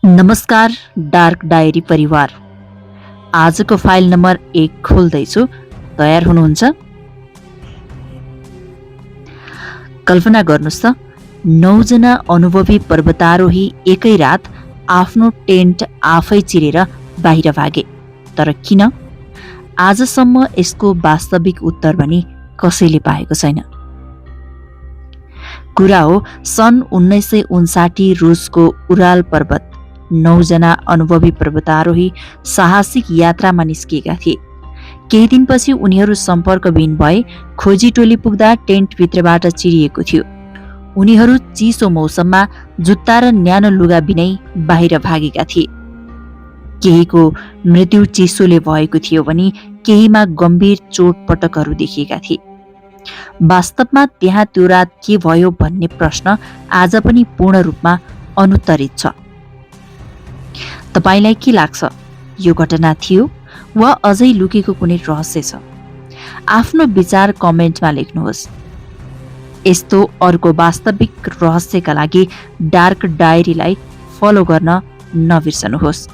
नमस्कार dark diary परिवार। आजको फाइल नम्बर 1 खोल्दैछु। तयार हुनुहुन्छ? कल्पना गर्नुस् त 9 जना अनुभवी पर्वतारोही एकै रात आफ्नो टेन्ट आफै चिरेर बाहिर भागे। तर किन? आजसम्म यसको वास्तविक उत्तर पनि कसैले पाएको छैन। कुरा हो सन् 1959 रुसको उराल पर्वत। 9 जना अनुभवी पर्वतारोही साहसिक यात्रामा निस्किएका थिए। केही दिनपछि उनीहरू सम्पर्कविहीन भए। खोजी टोली पुग्दा टेन्टभित्रबाट चिरिएको थियो। उनीहरू चिसो मौसममा जुत्ता र न्यानो लुगा बिनै बाहिर भागेका थिए। केहीको मृत्यु चिसोले भएको थियो भने केहीमा गम्भीर चोटपटकहरू देखिएका थिए। वास्तवमा त्यहाँ त्यो रात के भयो भन्ने प्रश्न आज पनि पूर्ण रूपमा अनुत्तरित छ। तपाईलाई के लाग्छ? यो घटना थियो वा अझै लुकेको कुनै रहस्य छ? आफ्नो विचार कमेन्टमा लेख्नुहोस्। यस्तो अर्को वास्तविक रहस्यका लागि डार्क डायरीलाई फलो गर्न नबिर्सनुहोस्।